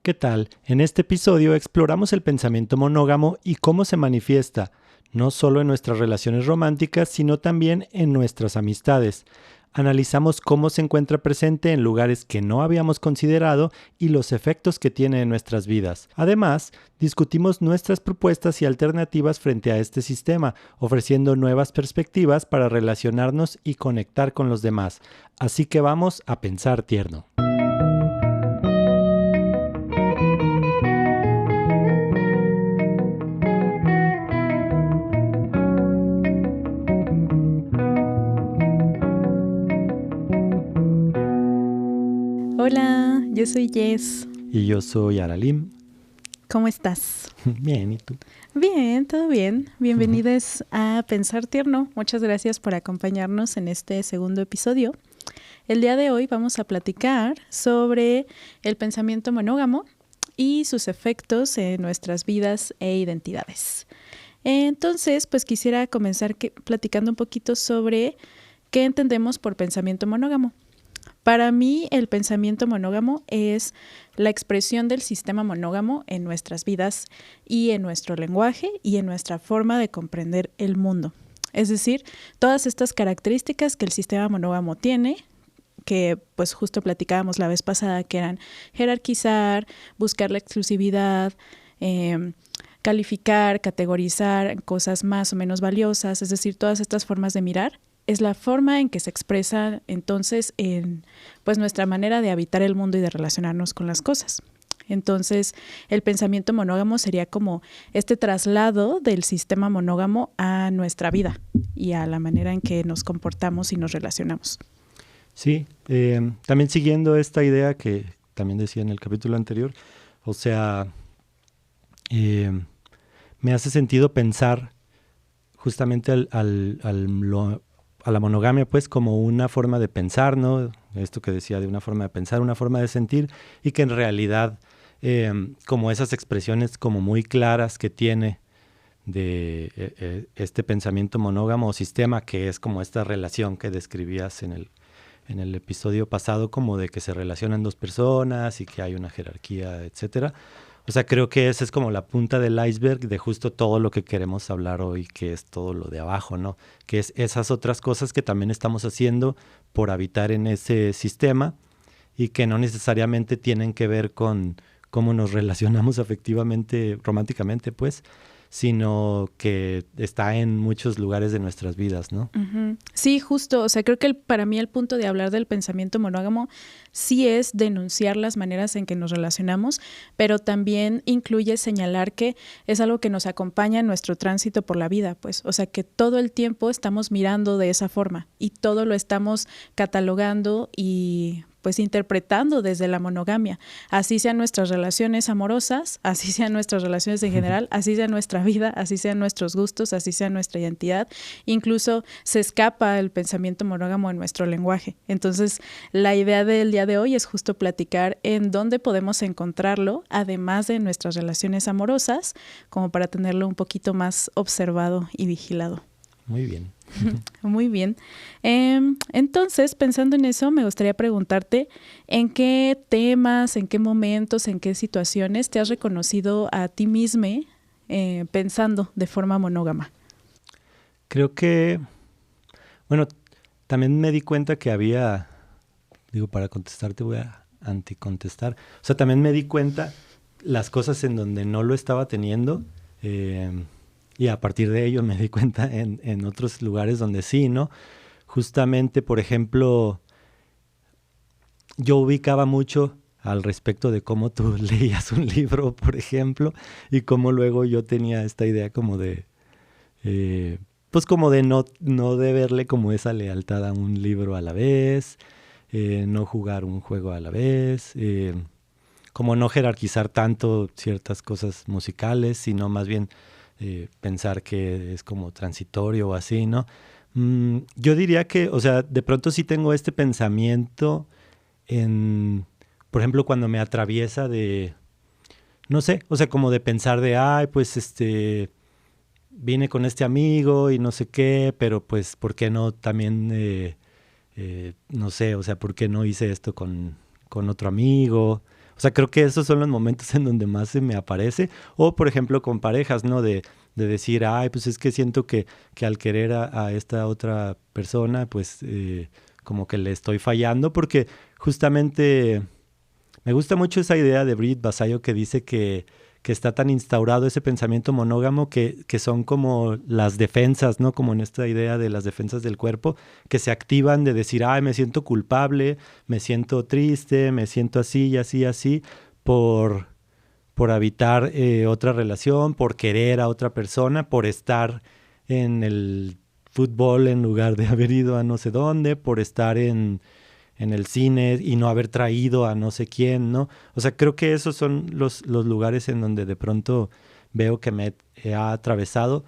¿Qué tal? En este episodio exploramos el pensamiento monógamo y cómo se manifiesta, no solo en nuestras relaciones románticas, sino también en nuestras amistades. Analizamos cómo se encuentra presente en lugares que no habíamos considerado y los efectos que tiene en nuestras vidas. Además, discutimos nuestras propuestas y alternativas frente a este sistema, ofreciendo nuevas perspectivas para relacionarnos y conectar con los demás. Así que vamos a pensar tierno. Hola, yo soy Jess. Y yo soy Aralim. ¿Cómo estás? Bien, ¿y tú? Bien, todo bien. Bienvenidos a Pensar Tierno. Muchas gracias por acompañarnos en este segundo episodio. El día de hoy vamos a platicar sobre el pensamiento monógamo y sus efectos en nuestras vidas e identidades. Entonces, pues quisiera comenzar platicando un poquito sobre qué entendemos por pensamiento monógamo. Para mí, el pensamiento monógamo es la expresión del sistema monógamo en nuestras vidas y en nuestro lenguaje y en nuestra forma de comprender el mundo. Es decir, todas estas características que el sistema monógamo tiene, que pues justo platicábamos la vez pasada, que eran jerarquizar, buscar la exclusividad, calificar, categorizar cosas más o menos valiosas, es decir, todas estas formas de mirar, es la forma en que se expresa entonces en pues nuestra manera de habitar el mundo y de relacionarnos con las cosas. Entonces, el pensamiento monógamo sería como este traslado del sistema monógamo a nuestra vida y a la manera en que nos comportamos y nos relacionamos. Sí, también siguiendo esta idea que también decía en el capítulo anterior, o sea, me hace sentido pensar justamente a la monogamia pues como una forma de pensar, ¿no? Esto que decía de una forma de pensar, una forma de sentir, y que en realidad como esas expresiones como muy claras que tiene de este pensamiento monógamo o sistema, que es como esta relación que describías en el episodio pasado, como de que se relacionan dos personas y que hay una jerarquía, etcétera. O sea, creo que esa es como la punta del iceberg de justo todo lo que queremos hablar hoy, que es todo lo de abajo, ¿no? Que es esas otras cosas que también estamos haciendo por habitar en ese sistema y que no necesariamente tienen que ver con cómo nos relacionamos afectivamente, románticamente, pues, sino que está en muchos lugares de nuestras vidas, ¿no? Uh-huh. Sí, justo. O sea, creo que para mí el punto de hablar del pensamiento monógamo sí es denunciar las maneras en que nos relacionamos, pero también incluye señalar que es algo que nos acompaña en nuestro tránsito por la vida, pues. O sea, que todo el tiempo estamos mirando de esa forma y todo lo estamos catalogando y pues interpretando desde la monogamia, así sean nuestras relaciones amorosas, así sean nuestras relaciones en general, así sea nuestra vida, así sean nuestros gustos, así sea nuestra identidad, incluso se escapa el pensamiento monógamo en nuestro lenguaje. Entonces, la idea del día de hoy es justo platicar en dónde podemos encontrarlo, además de nuestras relaciones amorosas, como para tenerlo un poquito más observado y vigilado. Muy bien. Muy bien. Entonces, pensando en eso, me gustaría preguntarte en qué temas, en qué momentos, en qué situaciones te has reconocido a ti mismo pensando de forma monógama. Creo que, bueno, también me di cuenta que había, para contestarte voy a anticontestar. O sea, también me di cuenta las cosas en donde no lo estaba teniendo, y a partir de ello me di cuenta en otros lugares donde sí, ¿no? Justamente, por ejemplo, yo ubicaba mucho al respecto de cómo tú leías un libro, por ejemplo, y cómo luego yo tenía esta idea como de, pues como de no deberle como esa lealtad a un libro a la vez, no jugar un juego a la vez, como no jerarquizar tanto ciertas cosas musicales, sino más bien pensar que es como transitorio o así, ¿no? Yo diría que, o sea, de pronto sí tengo este pensamiento por ejemplo, cuando me atraviesa de, no sé, o sea, como de pensar de, ay, pues vine con este amigo y no sé qué, pero pues, ¿por qué no también, no sé, o sea, ¿por qué no hice esto con otro amigo? O sea, creo que esos son los momentos en donde más se me aparece. O, por ejemplo, con parejas, ¿no? De decir, ay, pues es que siento que al querer a esta otra persona, pues como que le estoy fallando, porque justamente me gusta mucho esa idea de Brigitte Vasallo que dice que está tan instaurado ese pensamiento monógamo que son como las defensas, ¿no? Como en esta idea de las defensas del cuerpo, que se activan de decir, ay, me siento culpable, me siento triste, me siento así y así y así, por habitar otra relación, por querer a otra persona, por estar en el fútbol en lugar de haber ido a no sé dónde, por estar en el cine y no haber traído a no sé quién, ¿no? O sea, creo que esos son los lugares en donde de pronto veo que me ha atravesado.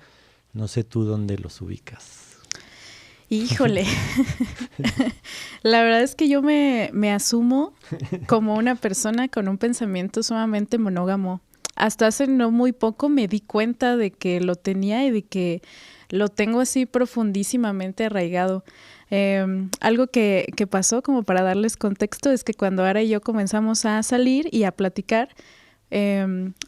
No sé tú dónde los ubicas. Híjole, la verdad es que yo me asumo como una persona con un pensamiento sumamente monógamo. Hasta hace no muy poco me di cuenta de que lo tenía y de que lo tengo así profundísimamente arraigado. Algo que pasó, como para darles contexto, es que cuando Ara y yo comenzamos a salir y a platicar,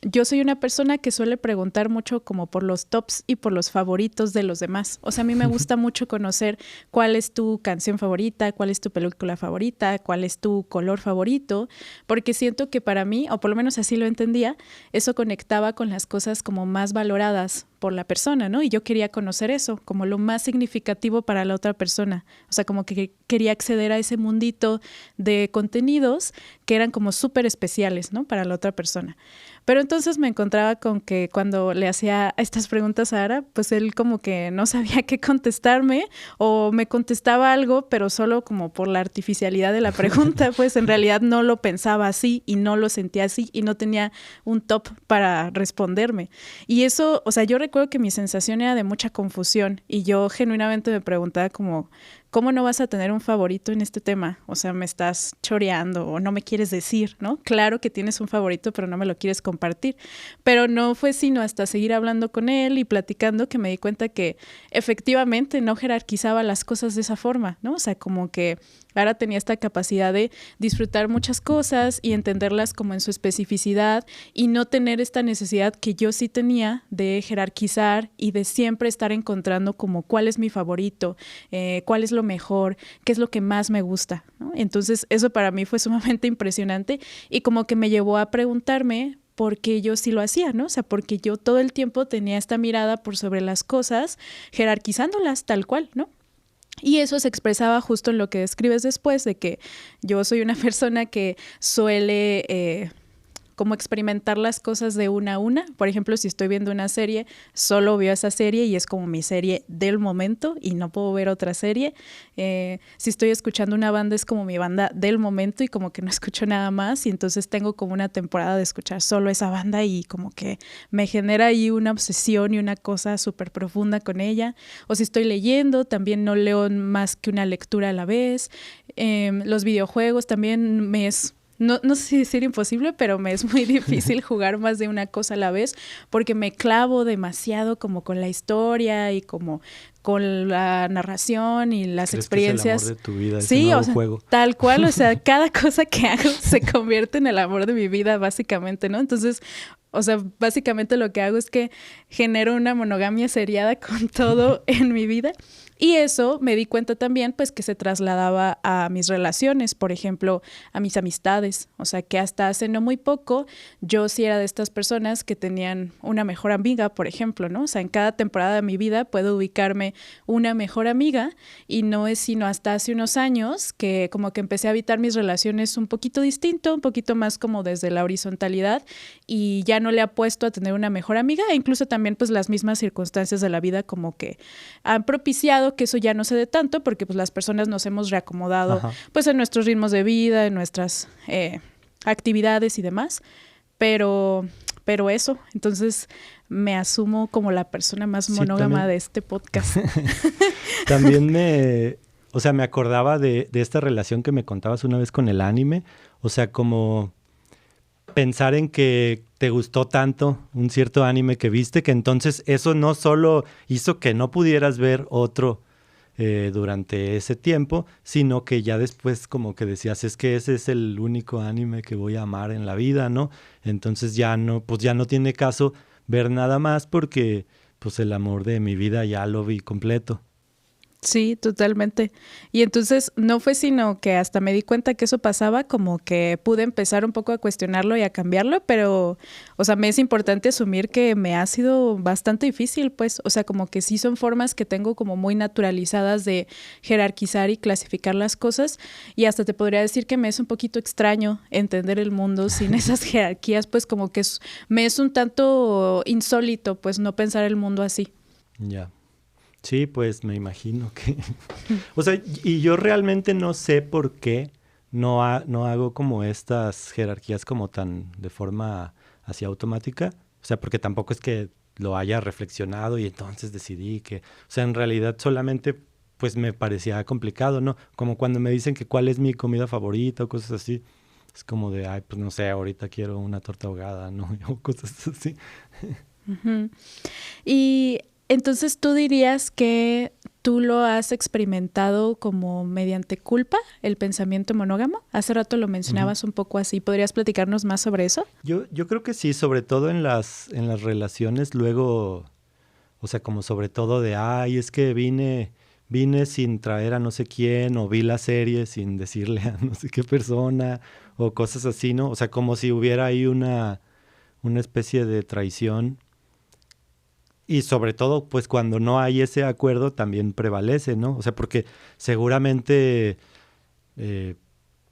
yo soy una persona que suele preguntar mucho como por los tops y por los favoritos de los demás. O sea, a mí me gusta mucho conocer cuál es tu canción favorita, cuál es tu película favorita, cuál es tu color favorito, porque siento que para mí, o por lo menos así lo entendía, eso conectaba con las cosas como más valoradas por la persona, ¿no? Y yo quería conocer eso, como lo más significativo para la otra persona. O sea, como que quería acceder a ese mundito de contenidos que eran como súper especiales, ¿no? Para la otra persona. Pero entonces me encontraba con que cuando le hacía estas preguntas a Ara, pues él como que no sabía qué contestarme o me contestaba algo, pero solo como por la artificialidad de la pregunta, pues en realidad no lo pensaba así y no lo sentía así y no tenía un top para responderme. Y eso, o sea, yo recuerdo que mi sensación era de mucha confusión y yo genuinamente me preguntaba como, ¿cómo no vas a tener un favorito en este tema? O sea, me estás choreando o no me quieres decir, ¿no? Claro que tienes un favorito, pero no me lo quieres compartir. Pero no fue sino hasta seguir hablando con él y platicando que me di cuenta que efectivamente no jerarquizaba las cosas de esa forma, ¿no? O sea, como que Ara tenía esta capacidad de disfrutar muchas cosas y entenderlas como en su especificidad y no tener esta necesidad que yo sí tenía de jerarquizar y de siempre estar encontrando como cuál es mi favorito, cuál es lo mejor, qué es lo que más me gusta, ¿no? Entonces eso para mí fue sumamente impresionante y como que me llevó a preguntarme por qué yo sí lo hacía, ¿no? O sea, porque yo todo el tiempo tenía esta mirada por sobre las cosas, jerarquizándolas tal cual, ¿no? Y eso se expresaba justo en lo que describes después, de que yo soy una persona que suele como experimentar las cosas de una a una. Por ejemplo, si estoy viendo una serie, solo veo esa serie y es como mi serie del momento y no puedo ver otra serie. Si estoy escuchando una banda, es como mi banda del momento y como que no escucho nada más y entonces tengo como una temporada de escuchar solo esa banda y como que me genera ahí una obsesión y una cosa súper profunda con ella. O si estoy leyendo, también no leo más que una lectura a la vez. Los videojuegos también me es... No sé si decir imposible, pero me es muy difícil jugar más de una cosa a la vez porque me clavo demasiado como con la historia y como con la narración y las experiencias. Es el amor de tu vida, sí, nuevo o sea, juego. tal cual, o sea, cada cosa que hago se convierte en el amor de mi vida, básicamente, ¿no? Entonces, o sea, básicamente lo que hago es que genero una monogamia seriada con todo en mi vida. Y eso me di cuenta también, pues, que se trasladaba a mis relaciones, por ejemplo, a mis amistades. O sea, que hasta hace no muy poco yo sí era de estas personas que tenían una mejor amiga, por ejemplo, ¿no? O sea, en cada temporada de mi vida puedo ubicarme una mejor amiga y no es sino hasta hace unos años que como que empecé a habitar mis relaciones un poquito distinto, un poquito más como desde la horizontalidad y ya no le apuesto a tener una mejor amiga e incluso también pues las mismas circunstancias de la vida como que han propiciado que eso ya no se dé tanto porque pues las personas nos hemos reacomodado pues en nuestros ritmos de vida, en nuestras actividades y demás, pero eso, entonces me asumo como la persona más monógama también de este podcast. También me acordaba de esta relación que me contabas una vez con el anime, o sea, como pensar en que te gustó tanto un cierto anime que viste, que entonces eso no solo hizo que no pudieras ver otro durante ese tiempo, sino que ya después como que decías, es que ese es el único anime que voy a amar en la vida, ¿no? Entonces pues ya no tiene caso ver nada más porque pues el amor de mi vida ya lo vi completo. Sí, totalmente. Y entonces no fue sino que hasta me di cuenta que eso pasaba, como que pude empezar un poco a cuestionarlo y a cambiarlo, pero, o sea, me es importante asumir que me ha sido bastante difícil, pues, o sea, como que sí son formas que tengo como muy naturalizadas de jerarquizar y clasificar las cosas, y hasta te podría decir que me es un poquito extraño entender el mundo sin esas jerarquías, pues como que me es un tanto insólito, pues, no pensar el mundo así. Ya. Sí, pues me imagino que... O sea, y yo realmente no sé por qué no hago como estas jerarquías como tan de forma así automática. O sea, porque tampoco es que lo haya reflexionado y entonces decidí que... O sea, en realidad solamente pues me parecía complicado, ¿no? Como cuando me dicen que cuál es mi comida favorita o cosas así. Es como de, ay, pues no sé, ahorita quiero una torta ahogada, ¿no? O cosas así. Uh-huh. Y entonces tú dirías que tú lo has experimentado como mediante culpa, el pensamiento monógamo. Hace rato lo mencionabas un poco así. ¿Podrías platicarnos más sobre eso? Yo creo que sí, sobre todo en en las relaciones luego, o sea, como sobre todo de, ay, es que vine sin traer a no sé quién, o vi la serie sin decirle a no sé qué persona, o cosas así, ¿no? O sea, como si hubiera ahí una especie de traición. Y sobre todo, pues cuando no hay ese acuerdo también prevalece, ¿no? O sea, porque seguramente, eh,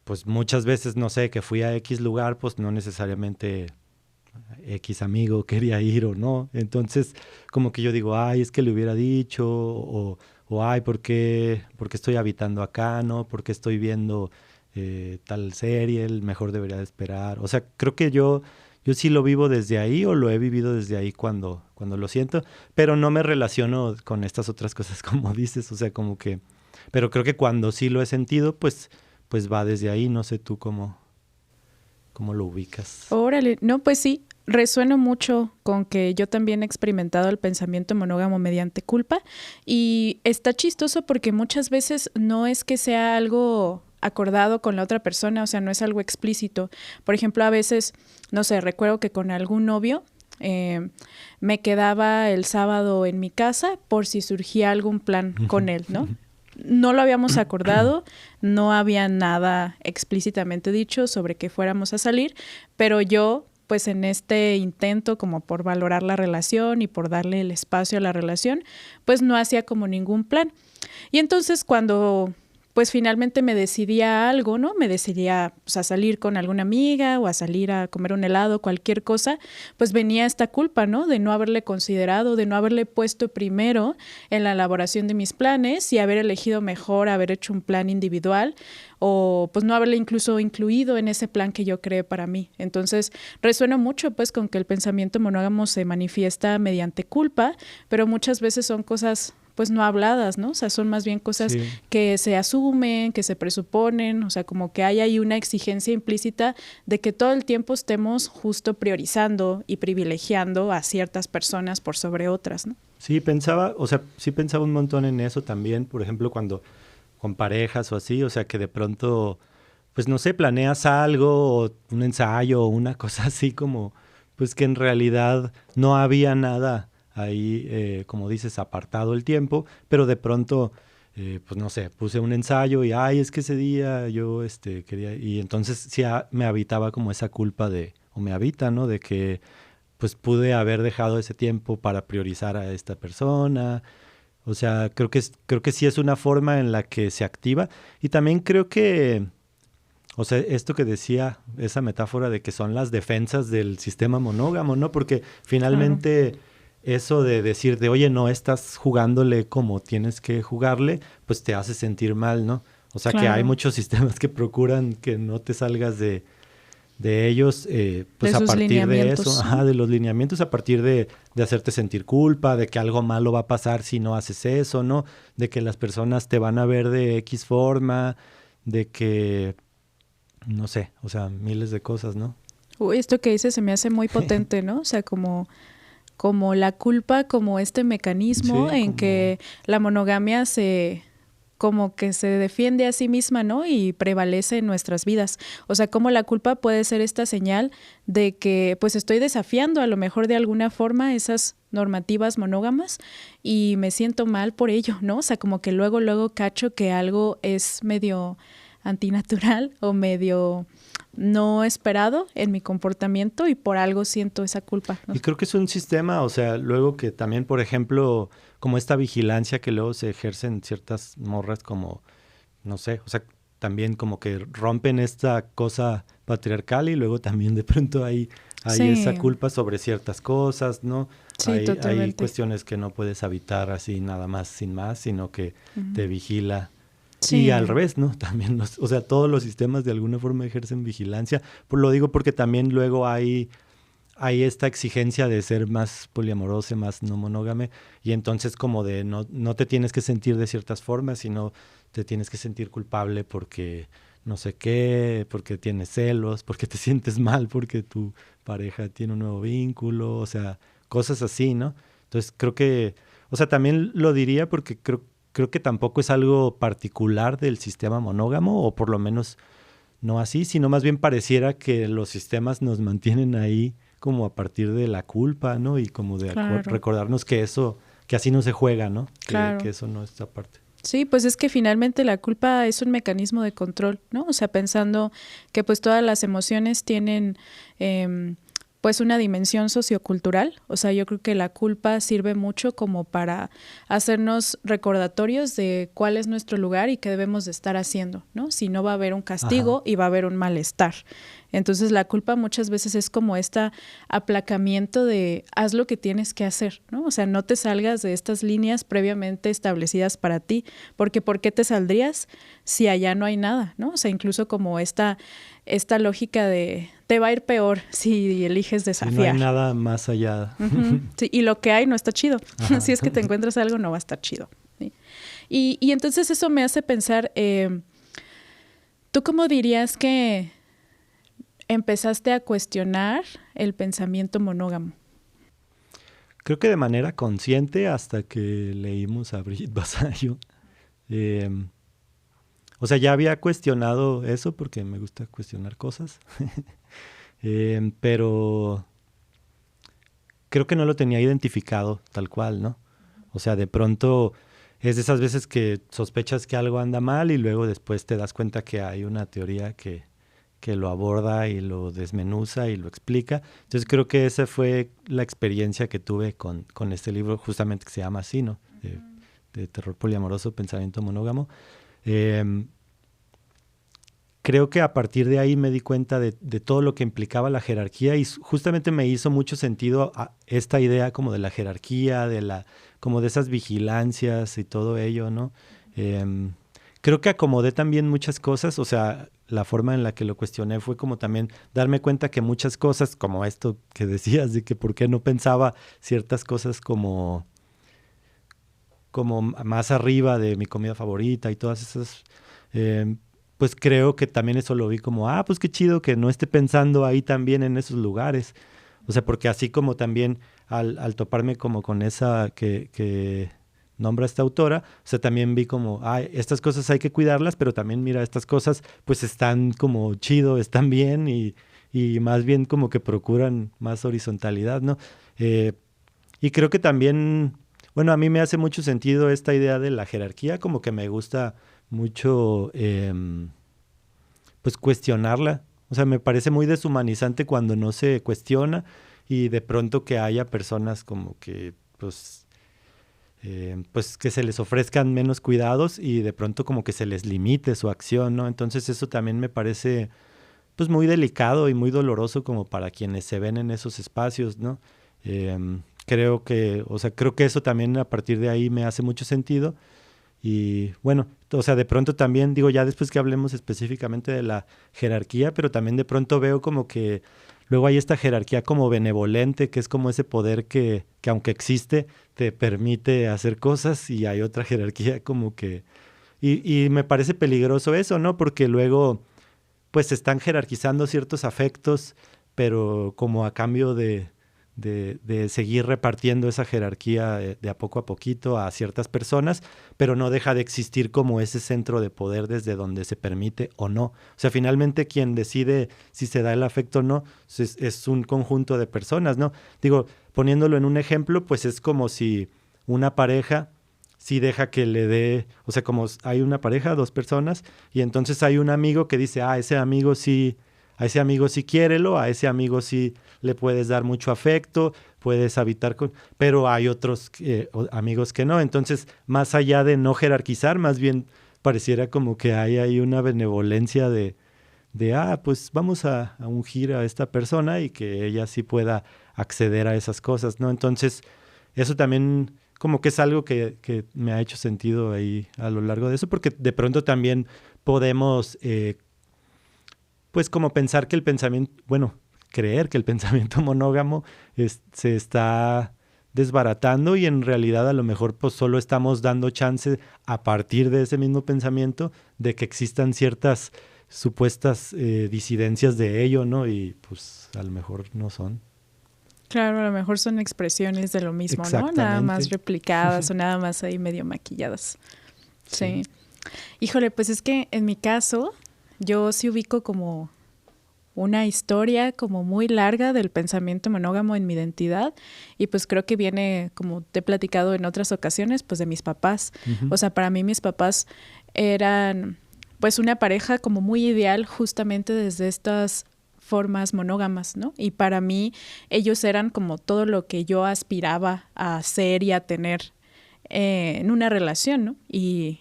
pues muchas veces, no sé, que fui a X lugar, pues no necesariamente X amigo quería ir o no. Entonces, como que yo digo, ay, es que le hubiera dicho, o ay, por qué estoy habitando acá, no? ¿Por qué estoy viendo tal serie? Mejor debería de esperar. O sea, creo que yo sí lo vivo desde ahí o lo he vivido desde ahí cuando lo siento, pero no me relaciono con estas otras cosas como dices, o sea, como que, pero creo que cuando sí lo he sentido, pues va desde ahí, no sé tú cómo lo ubicas. Órale, no, pues sí, resueno mucho con que yo también he experimentado el pensamiento monógamo mediante culpa y está chistoso porque muchas veces no es que sea algo acordado con la otra persona, o sea, no es algo explícito. Por ejemplo, a veces, no sé, recuerdo que con algún novio me quedaba el sábado en mi casa por si surgía algún plan con él, ¿no? No lo habíamos acordado, no había nada explícitamente dicho sobre que fuéramos a salir, pero yo, pues en este intento como por valorar la relación y por darle el espacio a la relación, pues no hacía como ningún plan. Y entonces cuando pues finalmente me decidía a algo, ¿no? Me decidía pues, a salir con alguna amiga o a salir a comer un helado, cualquier cosa, pues venía esta culpa, ¿no? De no haberle considerado, de no haberle puesto primero en la elaboración de mis planes y haber elegido mejor haber hecho un plan individual o pues no haberle incluso incluido en ese plan que yo creé para mí. Entonces resueno mucho pues con que el pensamiento monógamo se manifiesta mediante culpa, pero muchas veces son cosas pues no habladas, ¿no? O sea, son más bien cosas Sí. que se asumen, que se presuponen, o sea, como que hay ahí una exigencia implícita de que todo el tiempo estemos justo priorizando y privilegiando a ciertas personas por sobre otras, ¿no? Sí, pensaba, o sea, sí pensaba un montón en eso también, por ejemplo, cuando con parejas o así, o sea, que de pronto, pues no sé, planeas algo, o un ensayo o una cosa así como, pues que en realidad no había nada ahí, como dices, apartado el tiempo, pero de pronto, pues no sé, puse un ensayo y, ay, es que ese día yo, quería, y entonces sí me habitaba como esa culpa de, o me habita, ¿no? De que pues pude haber dejado ese tiempo para priorizar a esta persona. O sea, creo que sí es una forma en la que se activa. Y también creo que, o sea, esto que decía, esa metáfora de que son las defensas del sistema monógamo, ¿no? Porque Claro. finalmente eso de decir de, oye, no estás jugándole como tienes que jugarle, pues te hace sentir mal, ¿no? O sea, que hay Claro, muchos sistemas que procuran que no te salgas de ellos, de pues a sus partir de eso, lineamientos, ¿no? ajá, de los lineamientos, a partir de hacerte sentir culpa, de que algo malo va a pasar si no haces eso, ¿no? De que las personas te van a ver de X forma, de que, no sé, o sea, miles de cosas, ¿no? Uy, esto que dices se me hace muy potente, ¿no? O sea, como la culpa, como este mecanismo Sí, en como, que la monogamia como que se defiende a sí misma, ¿no? Y prevalece en nuestras vidas. O sea, cómo la culpa puede ser esta señal de que pues estoy desafiando a lo mejor de alguna forma esas normativas monógamas y me siento mal por ello, ¿no? O sea, como que luego cacho que algo es medio antinatural o medio no esperado en mi comportamiento y por algo siento esa culpa, ¿no? Y creo que es un sistema, o sea, luego que también, por ejemplo, como esta vigilancia que luego se ejerce en ciertas morras como, no sé, o sea, también como que rompen esta cosa patriarcal y luego también de pronto hay Sí. esa culpa sobre ciertas cosas, ¿no? Sí, Hay totalmente. cuestiones que no puedes habitar así nada más sin más, sino que te vigila. Sí. Y al revés, ¿no? También, o sea, todos los sistemas de alguna forma ejercen vigilancia. Lo digo porque también luego hay esta exigencia de ser más poliamoroso, más no monógame, y entonces como de no te tienes que sentir de ciertas formas, sino te tienes que sentir culpable porque no sé qué, porque tienes celos, porque te sientes mal, porque tu pareja tiene un nuevo vínculo, o sea, cosas así, ¿no? Entonces creo que, o sea, también lo diría porque creo que tampoco es algo particular del sistema monógamo, o por lo menos no así, sino más bien pareciera que los sistemas nos mantienen ahí como a partir de la culpa, ¿no? Y como de recordarnos que eso, que así no se juega, ¿no? Que eso no es aparte. Sí, pues es que finalmente la culpa es un mecanismo de control, ¿no? O sea, pensando que pues todas las emociones tienen pues una dimensión sociocultural. O sea, yo creo que la culpa sirve mucho como para hacernos recordatorios de cuál es nuestro lugar y qué debemos de estar haciendo, ¿no? Si no va a haber un castigo y va a haber un malestar. Entonces la culpa muchas veces es como este aplacamiento de haz lo que tienes que hacer, ¿no? O sea, no te salgas de estas líneas previamente establecidas para ti, porque ¿por qué te saldrías si allá no hay nada, ¿no? O sea, incluso como esta lógica de te va a ir peor si eliges desafiar. Si no hay nada más allá. Sí, y lo que hay no está chido. Si es que te encuentras algo, no va a estar chido. ¿Sí? Y entonces eso me hace pensar, ¿tú cómo dirías que empezaste a cuestionar el pensamiento monógamo? Creo que de manera consciente hasta que leímos a Brigitte Vasallo. O sea, ya había cuestionado eso porque me gusta cuestionar cosas, pero creo que no lo tenía identificado tal cual, ¿no? O sea, de pronto es de esas veces que sospechas que algo anda mal y luego después te das cuenta que hay una teoría que lo aborda y lo desmenuza y lo explica. Entonces creo que esa fue la experiencia que tuve con este libro, justamente que se llama así, ¿no? De terror poliamoroso, pensamiento monógamo. Creo que a partir de ahí me di cuenta de todo lo que implicaba la jerarquía y justamente me hizo mucho sentido esta idea como de la jerarquía, como de esas vigilancias y todo ello, ¿no? Creo que acomodé también muchas cosas, o sea, la forma en la que lo cuestioné fue como también darme cuenta que muchas cosas, como esto que decías, de que por qué no pensaba ciertas cosas como más arriba de mi comida favorita y todas esas, pues creo que también eso lo vi como, pues qué chido que no esté pensando ahí también en esos lugares. O sea, porque así como también al toparme como con esa que nombra esta autora, o sea, también vi como, estas cosas hay que cuidarlas, pero también mira, estas cosas pues están como chido, están bien y más bien como que procuran más horizontalidad, ¿no? Y creo que también, bueno, a mí me hace mucho sentido esta idea de la jerarquía, como que me gusta mucho pues cuestionarla. O sea, me parece muy deshumanizante cuando no se cuestiona y de pronto que haya personas como que pues que se les ofrezcan menos cuidados y de pronto como que se les limite su acción, ¿no? Entonces eso también me parece pues muy delicado y muy doloroso como para quienes se ven en esos espacios, ¿no? Creo que eso también a partir de ahí me hace mucho sentido y bueno, o sea, de pronto también digo ya después que hablemos específicamente de la jerarquía, pero también de pronto veo como que luego hay esta jerarquía como benevolente, que es como ese poder que aunque existe, te permite hacer cosas y hay otra jerarquía como que... Y me parece peligroso eso, ¿no? Porque luego pues se están jerarquizando ciertos afectos, pero como a cambio de de seguir repartiendo esa jerarquía de a poquito a ciertas personas, pero no deja de existir como ese centro de poder desde donde se permite o no. O sea, finalmente quien decide si se da el afecto o no es un conjunto de personas, ¿no? Digo, poniéndolo en un ejemplo, pues es como si una pareja sí deja que le dé, o sea, como hay una pareja, 2 personas, y entonces hay un amigo que dice, ese amigo sí, a ese amigo sí quiérelo, a ese amigo sí le puedes dar mucho afecto, puedes habitar con, pero hay otros amigos que no. Entonces, más allá de no jerarquizar, más bien pareciera como que hay ahí una benevolencia de pues vamos a ungir a esta persona y que ella sí pueda acceder a esas cosas, ¿no? Entonces, eso también como que es algo que me ha hecho sentido ahí a lo largo de eso, porque de pronto también podemos, pues como pensar que el pensamiento, bueno, creer que el pensamiento monógamo se está desbaratando y en realidad a lo mejor pues solo estamos dando chance a partir de ese mismo pensamiento de que existan ciertas supuestas disidencias de ello, ¿no? Y pues a lo mejor no son. Claro, a lo mejor son expresiones de lo mismo, ¿no? Nada más replicadas o nada más ahí medio maquilladas. Sí. Híjole, pues es que en mi caso, yo sí ubico como una historia como muy larga del pensamiento monógamo en mi identidad y pues creo que viene, como te he platicado en otras ocasiones, pues de mis papás. O sea, para mí mis papás eran pues una pareja como muy ideal justamente desde estas formas monógamas, ¿no? Y para mí ellos eran como todo lo que yo aspiraba a ser y a tener en una relación, ¿no? Y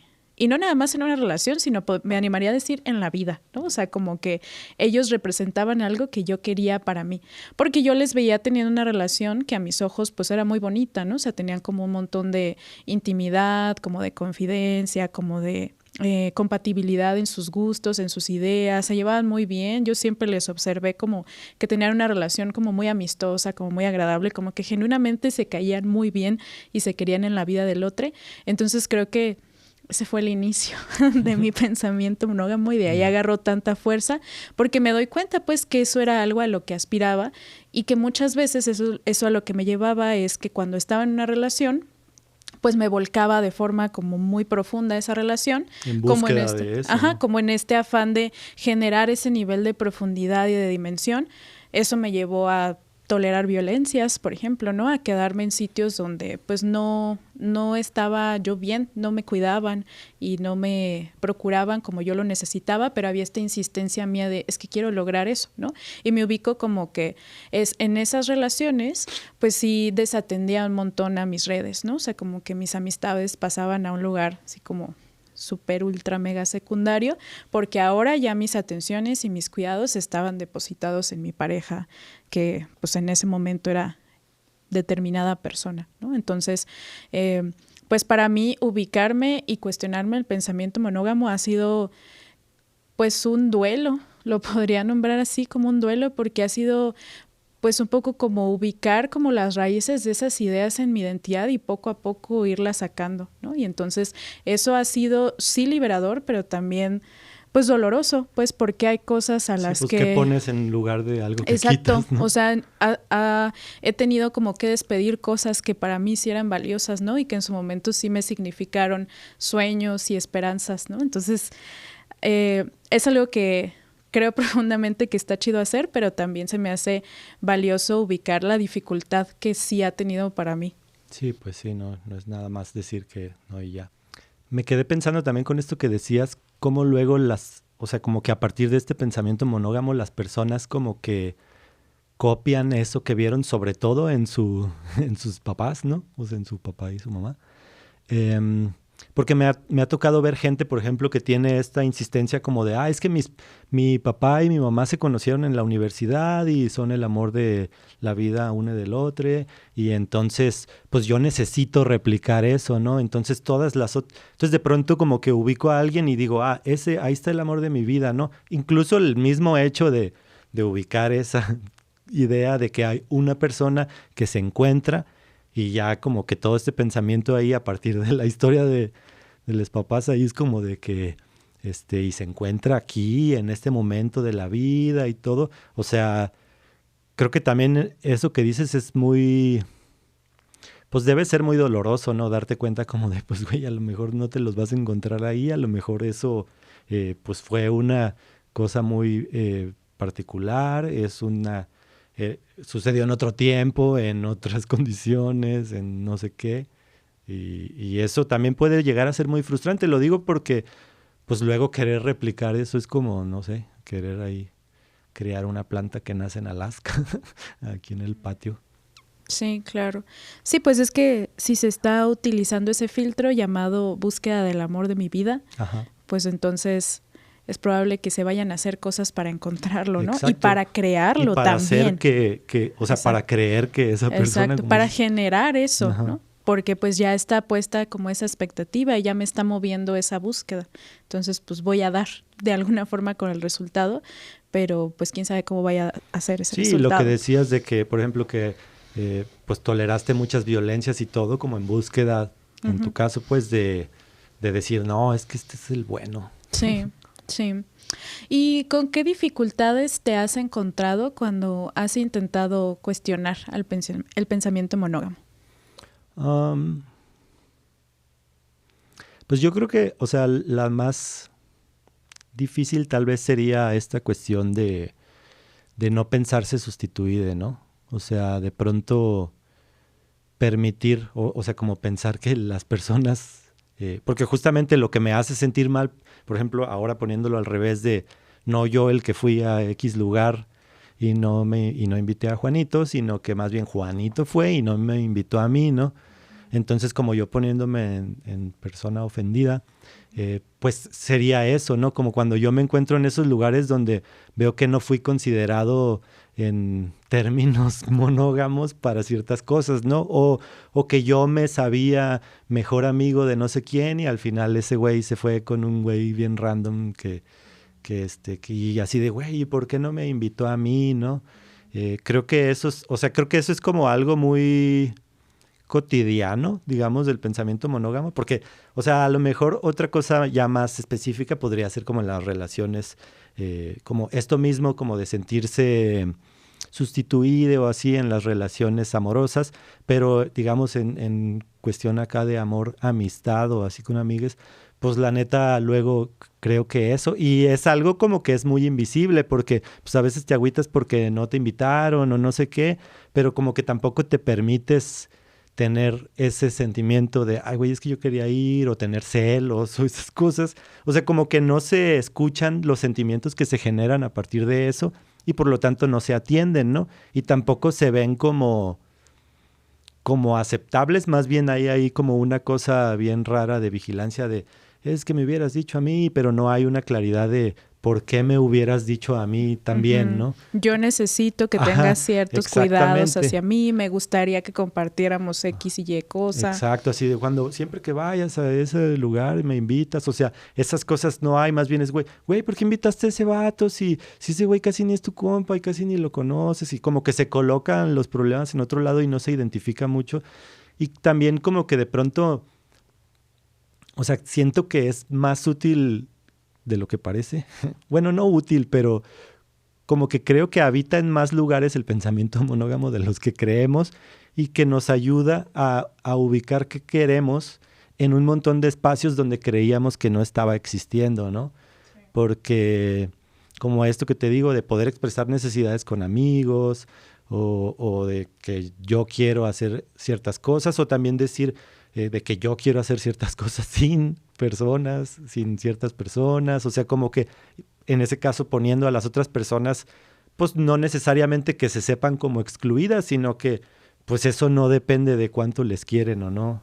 no nada más en una relación, sino me animaría a decir en la vida, ¿no? O sea, como que ellos representaban algo que yo quería para mí, porque yo les veía teniendo una relación que a mis ojos pues era muy bonita, ¿no? O sea, tenían como un montón de intimidad, como de confidencia, como de compatibilidad en sus gustos, en sus ideas, se llevaban muy bien. Yo siempre les observé como que tenían una relación como muy amistosa, como muy agradable, como que genuinamente se caían muy bien y se querían en la vida del otro. Entonces creo que ese fue el inicio de mi pensamiento monógamo y de ahí agarró tanta fuerza porque me doy cuenta pues que eso era algo a lo que aspiraba y que muchas veces eso a lo que me llevaba es que cuando estaba en una relación pues me volcaba de forma como muy profunda esa relación. En búsqueda de eso. Ajá, ¿no? Como en este afán de generar ese nivel de profundidad y de dimensión. Eso me llevó a tolerar violencias, por ejemplo, ¿no? A quedarme en sitios donde pues no estaba yo bien, no me cuidaban y no me procuraban como yo lo necesitaba, pero había esta insistencia mía de es que quiero lograr eso, ¿no? Y me ubico como que es en esas relaciones, pues sí desatendía un montón a mis redes, ¿no? O sea, como que mis amistades pasaban a un lugar así como súper ultra mega secundario, porque ahora ya mis atenciones y mis cuidados estaban depositados en mi pareja, que pues en ese momento era determinada persona, ¿no? Entonces, pues para mí ubicarme y cuestionarme el pensamiento monógamo ha sido pues un duelo, lo podría nombrar así como un duelo, porque ha sido pues un poco como ubicar como las raíces de esas ideas en mi identidad y poco a poco irlas sacando, ¿no? Y entonces eso ha sido sí liberador, pero también pues doloroso, pues porque hay cosas a las pues, que... ¿qué pones en lugar de algo que Exacto, quitas, ¿no? O sea, he tenido como que despedir cosas que para mí sí eran valiosas, ¿no? Y que en su momento sí me significaron sueños y esperanzas, ¿no? Entonces, es algo que creo profundamente que está chido hacer, pero también se me hace valioso ubicar la dificultad que sí ha tenido para mí. Sí, pues sí, no es nada más decir que no y ya. Me quedé pensando también con esto que decías, cómo luego o sea, como que a partir de este pensamiento monógamo, las personas como que copian eso que vieron, sobre todo en sus papás, ¿no? O sea, en su papá y su mamá. Porque me ha tocado ver gente, por ejemplo, que tiene esta insistencia como de, es que mi papá y mi mamá se conocieron en la universidad y son el amor de la vida uno del otro, y entonces, pues yo necesito replicar eso, ¿no? Entonces entonces de pronto como que ubico a alguien y digo, ahí está el amor de mi vida, ¿no? Incluso el mismo hecho de ubicar esa idea de que hay una persona que se encuentra y ya como que todo este pensamiento ahí a partir de la historia de los papás ahí es como de que y se encuentra aquí en este momento de la vida y todo. O sea, creo que también eso que dices es muy, pues debe ser muy doloroso, ¿no? Darte cuenta como de, pues güey, a lo mejor no te los vas a encontrar ahí, a lo mejor eso pues fue una cosa muy particular, sucedió en otro tiempo, en otras condiciones, en no sé qué. Y eso también puede llegar a ser muy frustrante. Lo digo porque, pues luego querer replicar eso es como, no sé, querer ahí crear una planta que nace en Alaska, aquí en el patio. Sí, claro. Sí, pues es que si se está utilizando ese filtro llamado búsqueda del amor de mi vida, Ajá. pues entonces es probable que se vayan a hacer cosas para encontrarlo, ¿no? Exacto. Y para crearlo y para también. Hacer o sea, Exacto. para creer que esa persona... Exacto, para generar eso, Ajá. ¿no? Porque pues ya está puesta como esa expectativa y ya me está moviendo esa búsqueda. Entonces, pues voy a dar de alguna forma con el resultado, pero pues quién sabe cómo vaya a ser ese resultado. Sí, lo que decías de que, por ejemplo, que pues toleraste muchas violencias y todo, como en búsqueda, en tu caso, pues de decir, no, es que este es el bueno. Sí, sí. ¿Y con qué dificultades te has encontrado cuando has intentado cuestionar el pensamiento monógamo? Pues yo creo que, o sea, la más difícil tal vez sería esta cuestión de no pensarse sustituida, ¿no? O sea, de pronto permitir, o sea, como pensar que las personas, porque justamente lo que me hace sentir mal, por ejemplo, ahora poniéndolo al revés de no yo el que fui a X lugar y no invité a Juanito, sino que más bien Juanito fue y no me invitó a mí, ¿no? Entonces, como yo poniéndome en persona ofendida, pues sería eso, ¿no? Como cuando yo me encuentro en esos lugares donde veo que no fui considerado en términos monógamos para ciertas cosas, ¿no? O que yo me sabía mejor amigo de no sé quién y al final ese güey se fue con un güey bien random y así de, güey, ¿por qué no me invitó a mí, no? Creo que eso es como algo muy cotidiano, digamos, del pensamiento monógamo, porque, o sea, a lo mejor otra cosa ya más específica podría ser como en las relaciones, como esto mismo, como de sentirse sustituido o así en las relaciones amorosas, pero digamos en cuestión acá de amor, amistad o así con amigues, pues la neta luego creo que eso, y es algo como que es muy invisible, porque pues a veces te agüitas porque no te invitaron o no sé qué, pero como que tampoco te permites tener ese sentimiento de, ay, güey, es que yo quería ir, o tener celos, o esas cosas. O sea, como que no se escuchan los sentimientos que se generan a partir de eso y por lo tanto no se atienden, ¿no? Y tampoco se ven como aceptables, más bien hay ahí como una cosa bien rara de vigilancia de, es que me hubieras dicho a mí, pero no hay una claridad de por qué me hubieras dicho a mí también, ¿no? Yo necesito que tengas ciertos cuidados hacia mí, me gustaría que compartiéramos X y Y cosa. Exacto, así de cuando siempre que vayas a ese lugar me invitas, o sea, esas cosas no hay, más bien es, güey, ¿por qué invitaste a ese vato si ese güey casi ni es tu compa y casi ni lo conoces? Y como que se colocan los problemas en otro lado y no se identifica mucho. Y también como que de pronto, o sea, siento que es más útil de lo que parece. Bueno, no útil, pero como que creo que habita en más lugares el pensamiento monógamo de los que creemos y que nos ayuda a ubicar qué queremos en un montón de espacios donde creíamos que no estaba existiendo, ¿no? Sí. Porque como esto que te digo, de poder expresar necesidades con amigos o de que yo quiero hacer ciertas cosas o también decir de que yo quiero hacer ciertas cosas sin ciertas personas, o sea, como que en ese caso poniendo a las otras personas, pues no necesariamente que se sepan como excluidas, sino que pues eso no depende de cuánto les quieren o no.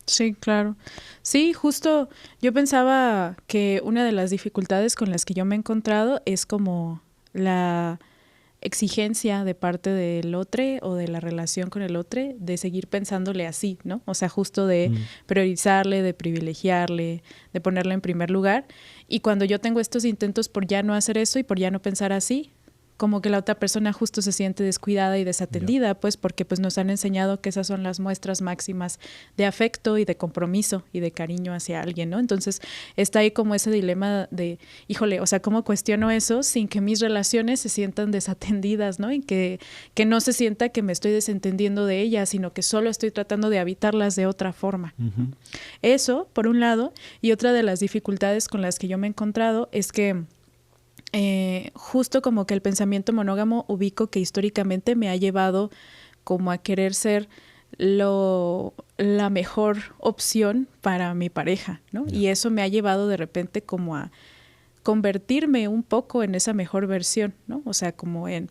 Sí, claro. Sí, justo yo pensaba que una de las dificultades con las que yo me he encontrado es como la exigencia de parte del otro o de la relación con el otro de seguir pensándole así, ¿no? O sea, justo de priorizarle, de privilegiarle, de ponerle en primer lugar. Y cuando yo tengo estos intentos por ya no hacer eso y por ya no pensar así, como que la otra persona justo se siente descuidada y desatendida, pues porque pues nos han enseñado que esas son las muestras máximas de afecto y de compromiso y de cariño hacia alguien, ¿no? Entonces está ahí como ese dilema de, híjole, o sea, ¿cómo cuestiono eso sin que mis relaciones se sientan desatendidas, ¿no? Y que no se sienta que me estoy desentendiendo de ellas, sino que solo estoy tratando de habitarlas de otra forma. Uh-huh. Eso, por un lado, y otra de las dificultades con las que yo me he encontrado es que justo como que el pensamiento monógamo ubico que históricamente me ha llevado como a querer ser la mejor opción para mi pareja, ¿no? Yeah. Y eso me ha llevado de repente como a convertirme un poco en esa mejor versión, ¿no? O sea, como en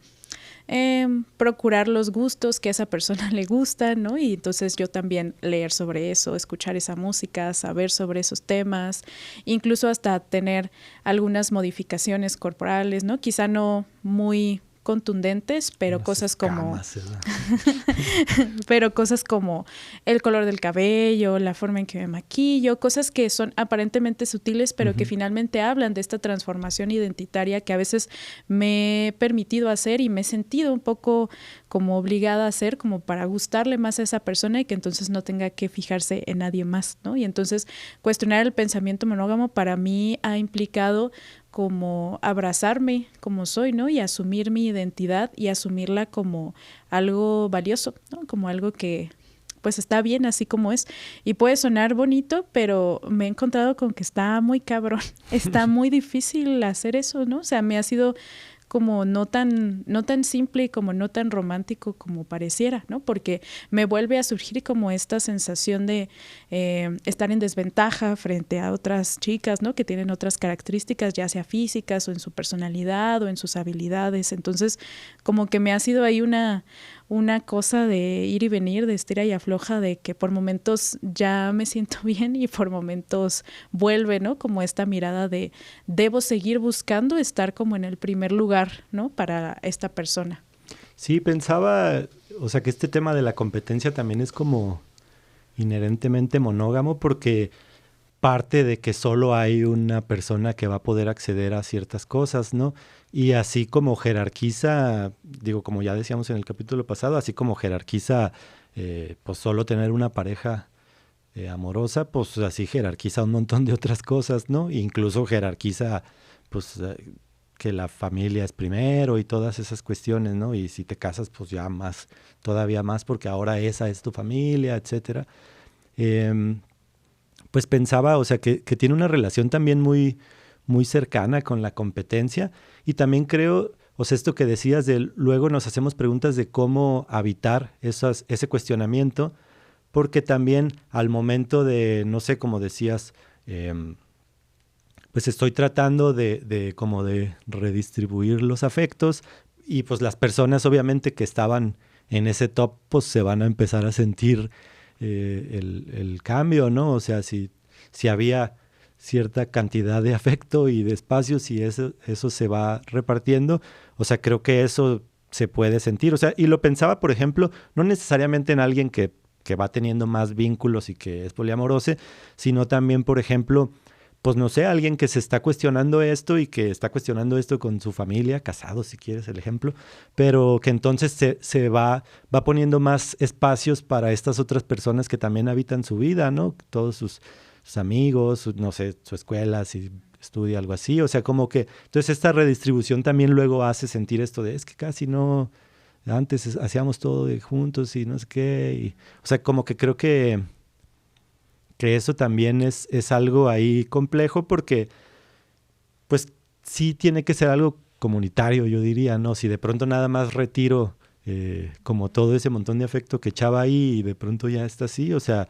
procurar los gustos que a esa persona le gustan, ¿no? Y entonces yo también leer sobre eso, escuchar esa música, saber sobre esos temas, incluso hasta tener algunas modificaciones corporales, ¿no? Quizá no muy contundentes, pero unas cosas escamas, pero cosas como el color del cabello, la forma en que me maquillo, cosas que son aparentemente sutiles, pero uh-huh. que finalmente hablan de esta transformación identitaria que a veces me he permitido hacer y me he sentido un poco como obligada a hacer, como para gustarle más a esa persona y que entonces no tenga que fijarse en nadie más, ¿no? Y entonces cuestionar el pensamiento monógamo para mí ha implicado como abrazarme como soy, ¿no? Y asumir mi identidad y asumirla como algo valioso, ¿no? Como algo que pues está bien así como es. Y puede sonar bonito, pero me he encontrado con que está muy cabrón. Está muy difícil hacer eso, ¿no? O sea, me ha sido como no tan simple y como no tan romántico como pareciera, ¿no? Porque me vuelve a surgir como esta sensación de estar en desventaja frente a otras chicas, ¿no? Que tienen otras características, ya sea físicas o en su personalidad o en sus habilidades. Entonces, como que me ha sido ahí una cosa de ir y venir, de estira y afloja, de que por momentos ya me siento bien y por momentos vuelve, ¿no? Como esta mirada de debo seguir buscando estar como en el primer lugar, ¿no? Para esta persona. Sí, pensaba, o sea, que este tema de la competencia también es como inherentemente monógamo porque parte de que solo hay una persona que va a poder acceder a ciertas cosas, ¿no? Y así como jerarquiza, digo, como ya decíamos en el capítulo pasado, así como jerarquiza, pues solo tener una pareja amorosa, pues así jerarquiza un montón de otras cosas, ¿no? E incluso jerarquiza, pues, que la familia es primero y todas esas cuestiones, ¿no? Y si te casas, pues ya más, todavía más, porque ahora esa es tu familia, etcétera. Pues pensaba, o sea, que tiene una relación también muy, muy cercana con la competencia. Y también creo, o sea, esto que decías de luego nos hacemos preguntas de cómo habitar ese cuestionamiento, porque también al momento de, no sé, como decías, pues estoy tratando de como de redistribuir los afectos y pues las personas obviamente que estaban en ese top, pues se van a empezar a sentir el cambio, ¿no? O sea, si había cierta cantidad de afecto y de espacios y eso se va repartiendo, o sea, creo que eso se puede sentir. O sea, y lo pensaba, por ejemplo, no necesariamente en alguien que va teniendo más vínculos y que es poliamoroso, sino también, por ejemplo, pues no sé, alguien que se está cuestionando esto y que está cuestionando esto con su familia, casado si quieres el ejemplo, pero que entonces se va poniendo más espacios para estas otras personas que también habitan su vida, ¿no? Todos sus amigos, no sé, su escuela, si estudia algo así, o sea, como que, entonces esta redistribución también luego hace sentir esto de, es que casi no, antes hacíamos todo juntos y no sé qué, y, o sea, como que creo que eso también es algo ahí complejo porque, pues, sí tiene que ser algo comunitario, yo diría, ¿no? Si de pronto nada más retiro como todo ese montón de afecto que echaba ahí y de pronto ya está así, o sea,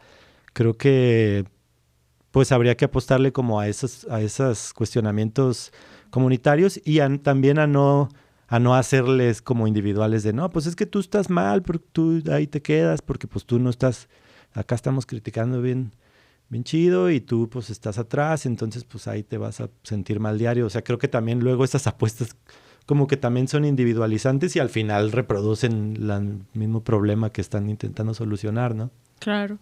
creo que pues habría que apostarle como a esos cuestionamientos comunitarios y también a no hacerles como individuales de, no, pues es que tú estás mal, porque tú ahí te quedas, porque pues tú no estás, acá estamos criticando bien chido y tú pues estás atrás, entonces pues ahí te vas a sentir mal diario. O sea, creo que también luego esas apuestas como que también son individualizantes y al final reproducen el mismo problema que están intentando solucionar, ¿no? Claro.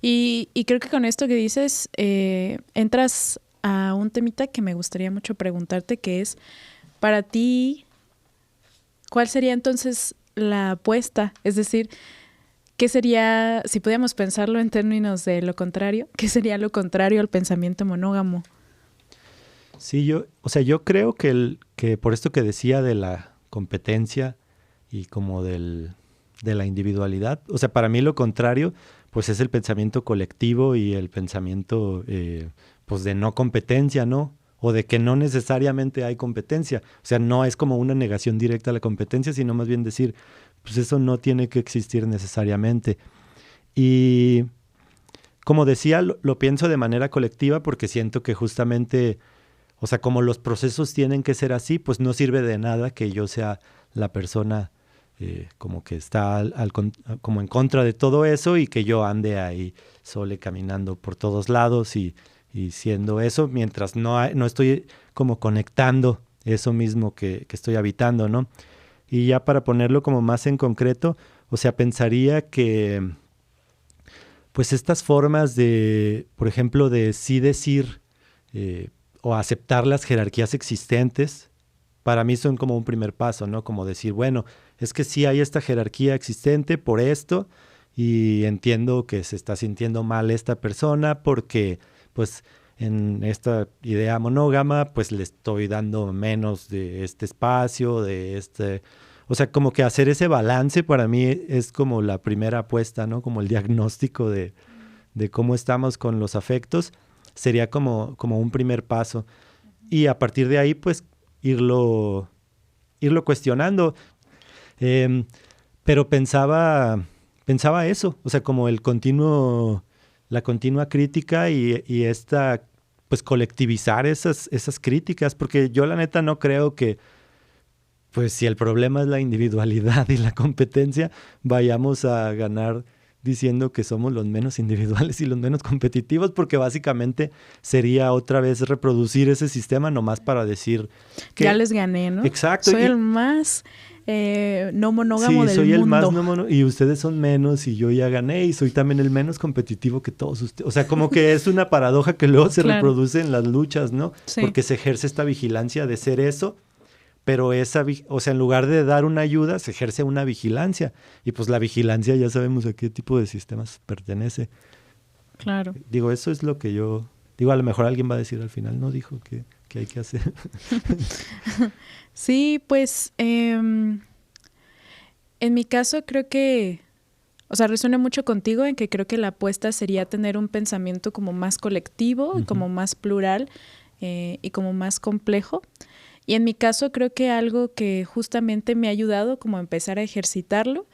Y creo que con esto que dices, entras a un temita que me gustaría mucho preguntarte, que es, para ti, ¿cuál sería entonces la apuesta? Es decir, ¿qué sería, si pudiéramos pensarlo en términos de lo contrario, qué sería lo contrario al pensamiento monógamo? Sí, yo creo que por esto que decía de la competencia y como de la individualidad, o sea, para mí lo contrario, pues es el pensamiento colectivo y el pensamiento, pues de no competencia, ¿no? O de que no necesariamente hay competencia. O sea, no es como una negación directa a la competencia, sino más bien decir, pues eso no tiene que existir necesariamente. Y como decía, lo pienso de manera colectiva porque siento que justamente, o sea, como los procesos tienen que ser así, pues no sirve de nada que yo sea la persona como que está como en contra de todo eso y que yo ande ahí sole caminando por todos lados y siendo eso, mientras no estoy como conectando eso mismo que estoy habitando, ¿no? Y ya para ponerlo como más en concreto, o sea, pensaría que pues estas formas de, por ejemplo, de sí decir o aceptar las jerarquías existentes, para mí son como un primer paso, ¿no? Como decir, bueno, es que sí hay esta jerarquía existente por esto y entiendo que se está sintiendo mal esta persona porque, pues, en esta idea monógama, pues le estoy dando menos de este espacio, de este... O sea, como que hacer ese balance para mí es como la primera apuesta, ¿no? Como el diagnóstico de cómo estamos con los afectos, sería como un primer paso. Y a partir de ahí, pues, irlo cuestionando. Pero pensaba eso, o sea, como la continua crítica y esta, pues, colectivizar esas críticas, porque yo la neta no creo que, pues, si el problema es la individualidad y la competencia, vayamos a ganar diciendo que somos los menos individuales y los menos competitivos, porque básicamente sería otra vez reproducir ese sistema nomás para decir que... Ya les gané, ¿no? Exacto. Soy el más no monógamo del mundo. Sí, soy el más no monógamo y ustedes son menos y yo ya gané y soy también el menos competitivo que todos ustedes. O sea, como que es una paradoja que luego se reproduce en las luchas, ¿no? Sí. Porque se ejerce esta vigilancia de ser eso, pero o sea, en lugar de dar una ayuda, se ejerce una vigilancia. Y pues la vigilancia ya sabemos a qué tipo de sistemas pertenece. Claro. Digo, eso es lo que yo... Digo, a lo mejor alguien va a decir al final, no dijo que hay que hacer. Sí, pues en mi caso creo que, o sea, resuena mucho contigo en que creo que la apuesta sería tener un pensamiento como más colectivo, uh-huh, como más plural y como más complejo. Y en mi caso creo que algo que justamente me ha ayudado como a empezar a ejercitarlo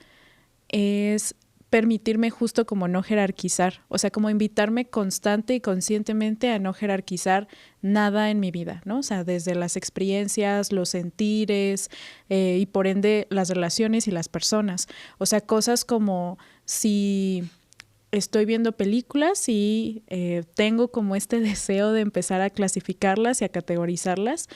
es permitirme justo como no jerarquizar, o sea, como invitarme constante y conscientemente a no jerarquizar nada en mi vida, ¿no? O sea, desde las experiencias, los sentires y por ende las relaciones y las personas. O sea, cosas como si estoy viendo películas y tengo como este deseo de empezar a clasificarlas y a categorizarlas,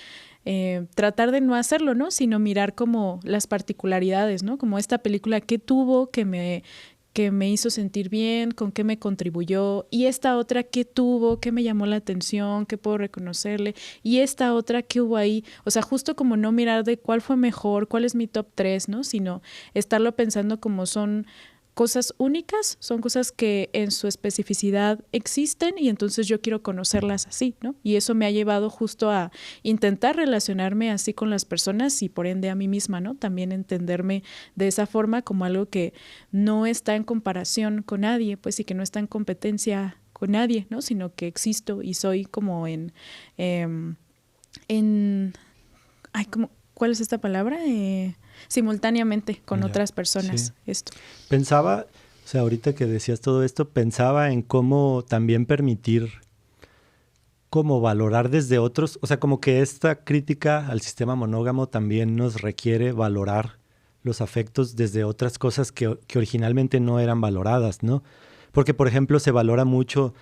tratar de no hacerlo, ¿no? Sino mirar como las particularidades, ¿no? Como esta película que tuvo, que me hizo sentir bien, con qué me contribuyó, y esta otra que tuvo, que me llamó la atención, que puedo reconocerle, y esta otra que hubo ahí, o sea, justo como no mirar de cuál fue mejor, cuál es mi top 3, ¿no? Sino estarlo pensando como son cosas únicas, son cosas que en su especificidad existen y entonces yo quiero conocerlas así, ¿no? Y eso me ha llevado justo a intentar relacionarme así con las personas y por ende a mí misma, ¿no? También entenderme de esa forma como algo que no está en comparación con nadie, pues y que no está en competencia con nadie, ¿no? Sino que existo y soy como ¿cuál es esta palabra? Simultáneamente con otras personas. Sí. Esto. Pensaba, o sea, ahorita que decías todo esto, pensaba en cómo también permitir, cómo valorar desde otros, o sea, como que esta crítica al sistema monógamo también nos requiere valorar los afectos desde otras cosas que originalmente no eran valoradas, ¿no? Porque, por ejemplo, se valora mucho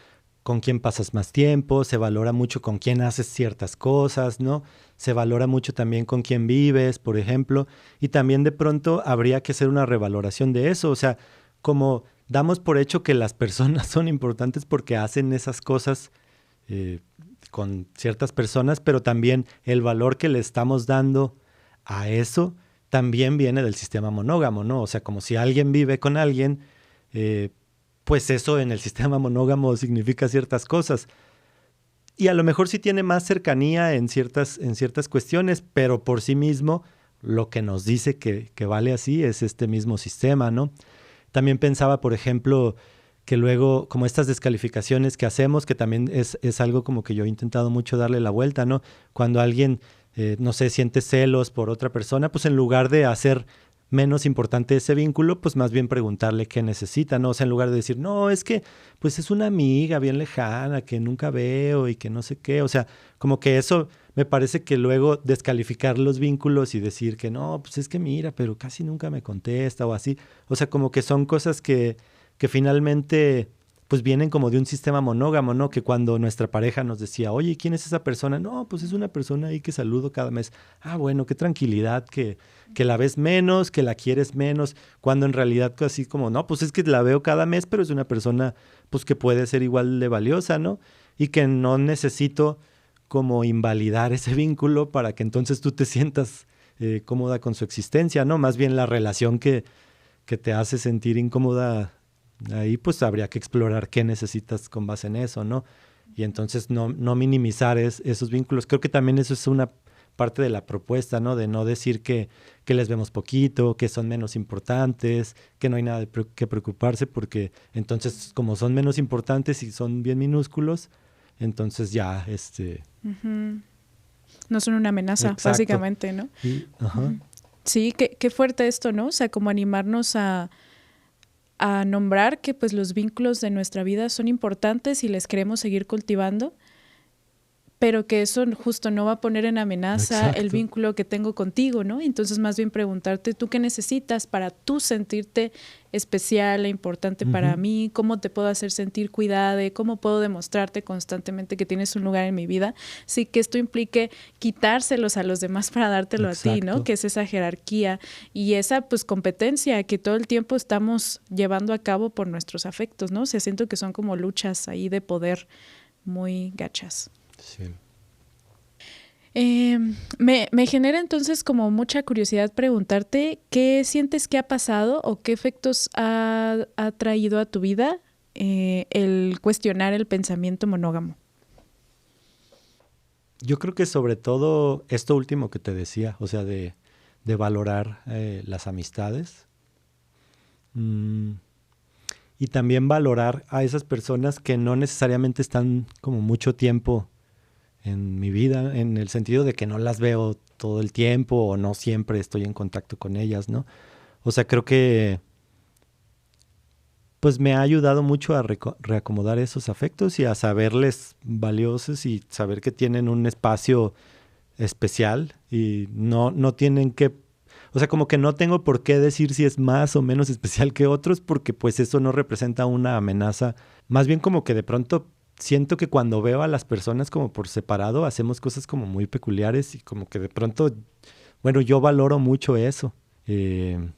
con quién pasas más tiempo, se valora mucho con quién haces ciertas cosas, ¿no? Se valora mucho también con quién vives, por ejemplo, y también de pronto habría que hacer una revaloración de eso, o sea, como damos por hecho que las personas son importantes porque hacen esas cosas con ciertas personas, pero también el valor que le estamos dando a eso también viene del sistema monógamo, ¿no? O sea, como si alguien vive con alguien, pues eso en el sistema monógamo significa ciertas cosas. Y a lo mejor sí tiene más cercanía en ciertas cuestiones, pero por sí mismo lo que nos dice que vale así es este mismo sistema, ¿no? También pensaba, por ejemplo, que luego, como estas descalificaciones que hacemos, que también es algo como que yo he intentado mucho darle la vuelta, ¿no? Cuando alguien, no sé, siente celos por otra persona, pues en lugar de hacer menos importante ese vínculo, pues más bien preguntarle qué necesita, ¿no? O sea, en lugar de decir, no, es que pues es una amiga bien lejana que nunca veo y que no sé qué. O sea, como que eso me parece que luego descalificar los vínculos y decir que no, pues es que mira, pero casi nunca me contesta o así. O sea, como que son cosas que finalmente pues vienen como de un sistema monógamo, ¿no? Que cuando nuestra pareja nos decía, oye, ¿quién es esa persona? No, pues es una persona ahí que saludo cada mes. Ah, bueno, qué tranquilidad, que la ves menos, que la quieres menos, cuando en realidad así como, no, pues es que la veo cada mes, pero es una persona pues que puede ser igual de valiosa, ¿no? Y que no necesito como invalidar ese vínculo para que entonces tú te sientas cómoda con su existencia, ¿no? Más bien la relación que te hace sentir incómoda. Ahí pues habría que explorar qué necesitas con base en eso, ¿no? Y entonces no minimizar esos vínculos. Creo que también eso es una parte de la propuesta, ¿no? De no decir que les vemos poquito, que son menos importantes, que no hay nada que preocuparse, porque entonces como son menos importantes y son bien minúsculos, entonces ya Uh-huh. No son una amenaza, exacto. Básicamente, ¿no? Uh-huh. Sí, qué fuerte esto, ¿no? O sea, como animarnos a nombrar que pues los vínculos de nuestra vida son importantes y les queremos seguir cultivando, pero que eso justo no va a poner en amenaza Exacto. el vínculo que tengo contigo, ¿no? Entonces más bien preguntarte, ¿tú qué necesitas para tú sentirte especial e importante para mí? ¿Cómo te puedo hacer sentir cuidada? ¿Cómo puedo demostrarte constantemente que tienes un lugar en mi vida? Sí, que esto implique quitárselos a los demás para dártelo Exacto. a ti, ¿no? Que es esa jerarquía y esa pues competencia que todo el tiempo estamos llevando a cabo por nuestros afectos, ¿no? O sea, siento que son como luchas ahí de poder muy gachas. Sí. Me genera entonces como mucha curiosidad preguntarte qué sientes que ha pasado o qué efectos ha traído a tu vida el cuestionar el pensamiento monógamo. Yo creo que sobre todo esto último que te decía, o sea, de valorar las amistades. Y también valorar a esas personas que no necesariamente están como mucho tiempo en mi vida, en el sentido de que no las veo todo el tiempo o no siempre estoy en contacto con ellas, ¿no? O sea, creo que pues me ha ayudado mucho a reacomodar esos afectos y a saberles valiosos y saber que tienen un espacio especial y no tienen que, o sea, como que no tengo por qué decir si es más o menos especial que otros, porque pues eso no representa una amenaza. Más bien como que de pronto siento que cuando veo a las personas como por separado, hacemos cosas como muy peculiares y como que de pronto, bueno, yo valoro mucho eso, en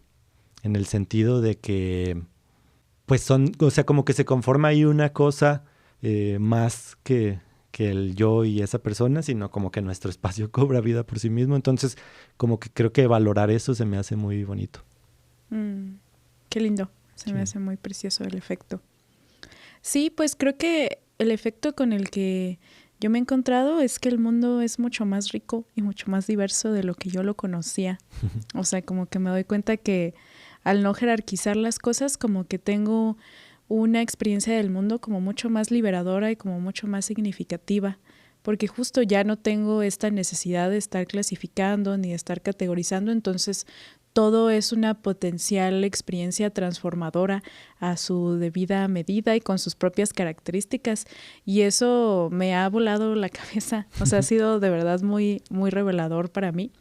el sentido de que, pues son, o sea, como que se conforma ahí una cosa más que el yo y esa persona, sino como que nuestro espacio cobra vida por sí mismo. Entonces, como que creo que valorar eso se me hace muy bonito. Qué lindo, me hace muy precioso el efecto. Sí, pues creo que el efecto con el que yo me he encontrado es que el mundo es mucho más rico y mucho más diverso de lo que yo lo conocía. O sea, como que me doy cuenta que al no jerarquizar las cosas, como que tengo una experiencia del mundo como mucho más liberadora y como mucho más significativa, porque justo ya no tengo esta necesidad de estar clasificando ni de estar categorizando, entonces todo es una potencial experiencia transformadora a su debida medida y con sus propias características, y eso me ha volado la cabeza, o sea, ha sido de verdad muy, muy revelador para mí.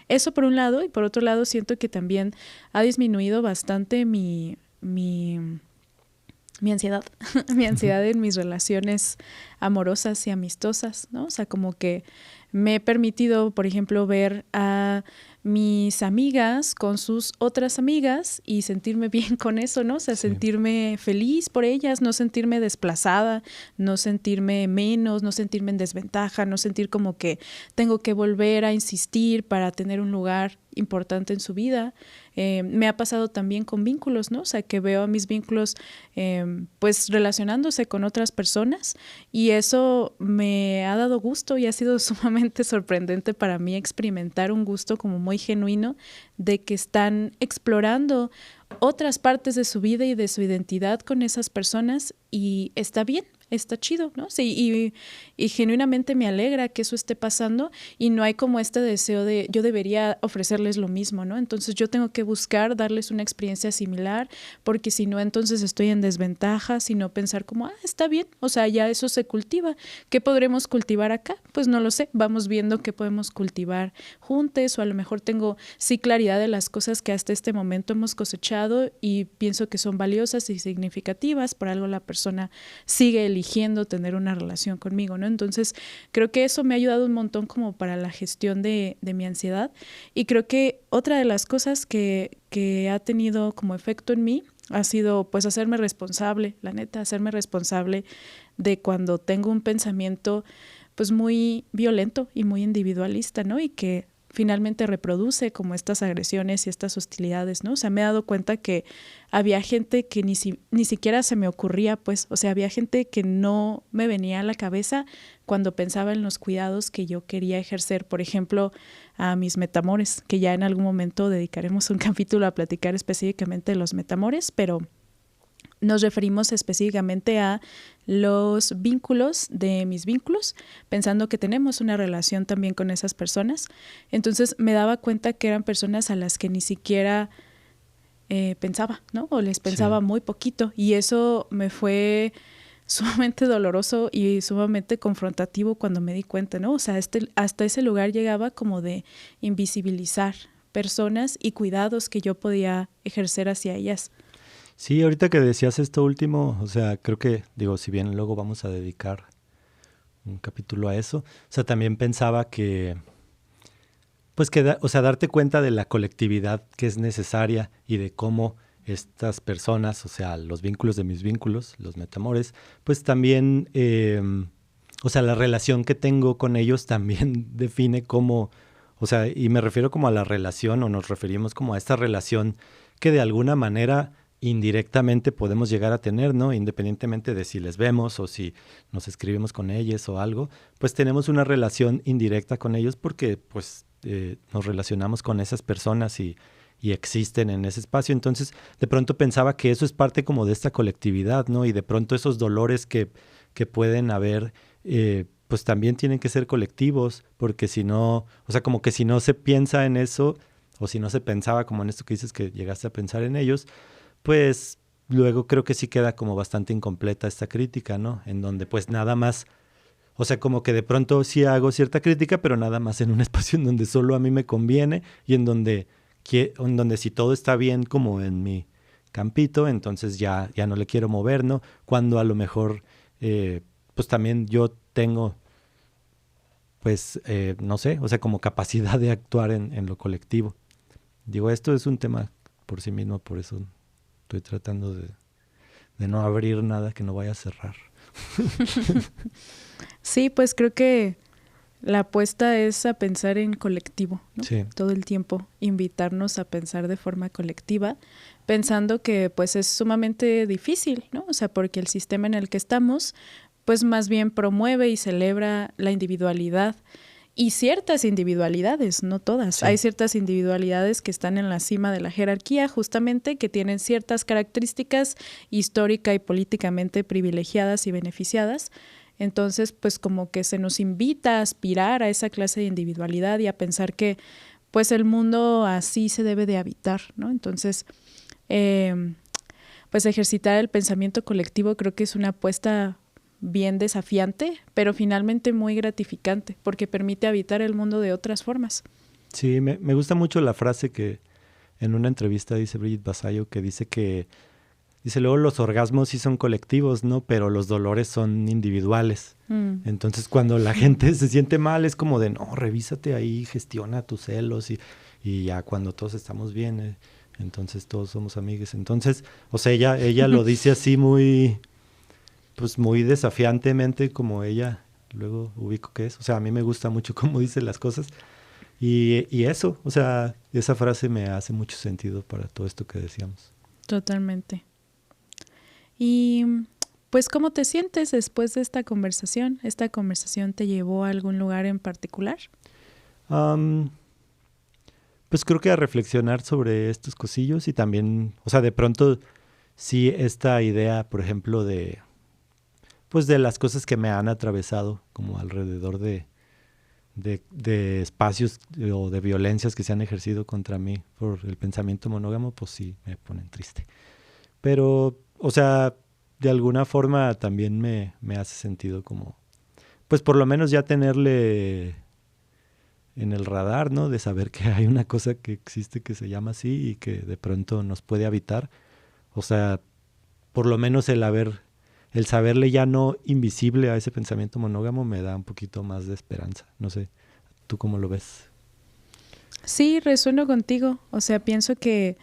Eso por un lado, y por otro lado siento que también ha disminuido bastante mi ansiedad, mi ansiedad en mis relaciones amorosas y amistosas, ¿no? O sea, como que me he permitido, por ejemplo, ver a mis amigas con sus otras amigas y sentirme bien con eso, ¿no? O sea, sentirme feliz por ellas, no sentirme desplazada, no sentirme menos, no sentirme en desventaja, no sentir como que tengo que volver a insistir para tener un lugar importante en su vida. Me ha pasado también con vínculos, ¿no? O sea, que veo a mis vínculos pues relacionándose con otras personas y eso me ha dado gusto y ha sido sumamente sorprendente para mí experimentar un gusto como muy genuino de que están explorando otras partes de su vida y de su identidad con esas personas y está bien. Está chido, ¿no? Sí, y genuinamente me alegra que eso esté pasando y no hay como este deseo de yo debería ofrecerles lo mismo, ¿no? Entonces yo tengo que buscar darles una experiencia similar porque si no, entonces estoy en desventaja, sino pensar como, está bien, o sea, ya eso se cultiva. ¿Qué podremos cultivar acá? Pues no lo sé, vamos viendo qué podemos cultivar juntos o a lo mejor tengo sí claridad de las cosas que hasta este momento hemos cosechado y pienso que son valiosas y significativas, por algo la persona sigue eligiendo tener una relación conmigo, ¿no? Entonces, creo que eso me ha ayudado un montón como para la gestión de mi ansiedad y creo que otra de las cosas que ha tenido como efecto en mí ha sido pues hacerme responsable, la neta, hacerme responsable de cuando tengo un pensamiento pues muy violento y muy individualista, ¿no? Y que finalmente reproduce como estas agresiones y estas hostilidades, ¿no? O sea, me he dado cuenta que había gente que ni siquiera se me ocurría, pues, o sea, había gente que no me venía a la cabeza cuando pensaba en los cuidados que yo quería ejercer, por ejemplo, a mis metamores, que ya en algún momento dedicaremos un capítulo a platicar específicamente de los metamores, pero nos referimos específicamente a los vínculos de mis vínculos, pensando que tenemos una relación también con esas personas. Entonces me daba cuenta que eran personas a las que ni siquiera pensaba, ¿no? O les pensaba muy poquito. Y eso me fue sumamente doloroso y sumamente confrontativo cuando me di cuenta, ¿no? O sea, hasta ese lugar llegaba como de invisibilizar personas y cuidados que yo podía ejercer hacia ellas. Sí, ahorita que decías esto último, o sea, creo que, digo, si bien luego vamos a dedicar un capítulo a eso, o sea, también pensaba que, pues que, o sea, darte cuenta de la colectividad que es necesaria y de cómo estas personas, o sea, los vínculos de mis vínculos, los metamores, pues también, o sea, la relación que tengo con ellos también define cómo, o sea, y me refiero como a la relación o nos referimos como a esta relación que de alguna manera indirectamente podemos llegar a tener, ¿no? Independientemente de si les vemos o si nos escribimos con ellos o algo, pues tenemos una relación indirecta con ellos porque pues nos relacionamos con esas personas y existen en ese espacio. Entonces, de pronto pensaba que eso es parte como de esta colectividad, ¿no? Y de pronto esos dolores que pueden haber, pues también tienen que ser colectivos, porque si no, o sea, como que si no se piensa en eso, o si no se pensaba como en esto que dices que llegaste a pensar en ellos, pues luego creo que sí queda como bastante incompleta esta crítica, ¿no? En donde pues nada más, o sea, como que de pronto sí hago cierta crítica, pero nada más en un espacio en donde solo a mí me conviene y en donde si todo está bien como en mi campito, entonces ya no le quiero mover, ¿no? Cuando a lo mejor, pues también yo tengo, pues, no sé, o sea, como capacidad de actuar en lo colectivo. Digo, esto es un tema por sí mismo, por eso estoy tratando de no abrir nada que no vaya a cerrar. Sí, pues creo que la apuesta es a pensar en colectivo, ¿no? Sí. Todo el tiempo, invitarnos a pensar de forma colectiva, pensando que pues es sumamente difícil, ¿no? O sea, porque el sistema en el que estamos, pues más bien promueve y celebra la individualidad y ciertas individualidades, no todas. Sí. Hay ciertas individualidades que están en la cima de la jerarquía, justamente, que tienen ciertas características histórica y políticamente privilegiadas y beneficiadas. Entonces, pues como que se nos invita a aspirar a esa clase de individualidad y a pensar que pues el mundo así se debe de habitar, ¿no? Entonces, pues ejercitar el pensamiento colectivo creo que es una apuesta bien desafiante, pero finalmente muy gratificante, porque permite habitar el mundo de otras formas. Sí, me gusta mucho la frase que en una entrevista dice Brigitte Vasallo, que dice que dice, luego los orgasmos sí son colectivos, ¿no? Pero los dolores son individuales. Entonces, cuando la gente se siente mal, es como de, no, revísate ahí, gestiona tus celos y ya cuando todos estamos bien, entonces todos somos amigos. Entonces, o sea, ella lo dice así muy, pues muy desafiantemente, como ella luego ubico que es. O sea, a mí me gusta mucho cómo dice las cosas. Y eso, o sea, esa frase me hace mucho sentido para todo esto que decíamos. Totalmente. Y pues, ¿cómo te sientes después de esta conversación? ¿Esta conversación te llevó a algún lugar en particular? Pues creo que a reflexionar sobre estos cosillos y también, o sea, de pronto sí esta idea, por ejemplo, pues de las cosas que me han atravesado como alrededor de espacios o de violencias que se han ejercido contra mí por el pensamiento monógamo, pues sí me ponen triste. Pero, o sea, de alguna forma también me hace sentido como, pues por lo menos ya tenerle en el radar, ¿no? De saber que hay una cosa que existe que se llama así y que de pronto nos puede habitar. O sea, por lo menos el saberle ya no invisible a ese pensamiento monógamo me da un poquito más de esperanza. No sé, ¿tú cómo lo ves? Sí, resueno contigo. O sea, pienso que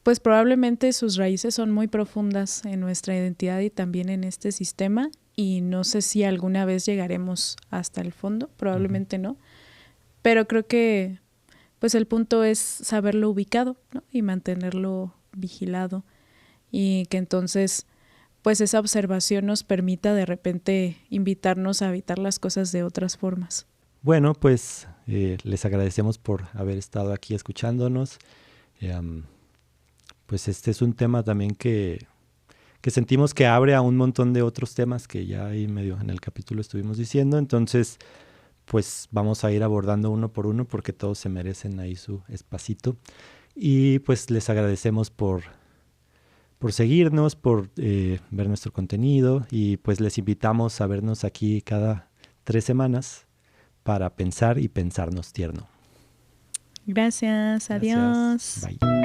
pues probablemente sus raíces son muy profundas en nuestra identidad y también en este sistema, y no sé si alguna vez llegaremos hasta el fondo, probablemente no, pero creo que pues el punto es saberlo ubicado, ¿no? Y mantenerlo vigilado, y que entonces pues esa observación nos permita de repente invitarnos a habitar las cosas de otras formas. Bueno, pues les agradecemos por haber estado aquí escuchándonos. Pues este es un tema también que sentimos que abre a un montón de otros temas que ya ahí medio en el capítulo estuvimos diciendo. Entonces, pues vamos a ir abordando uno por uno porque todos se merecen ahí su espacito. Y pues les agradecemos por seguirnos, por ver nuestro contenido, y pues les invitamos a vernos aquí cada 3 semanas para pensar y pensarnos tierno. Gracias, adiós. Bye.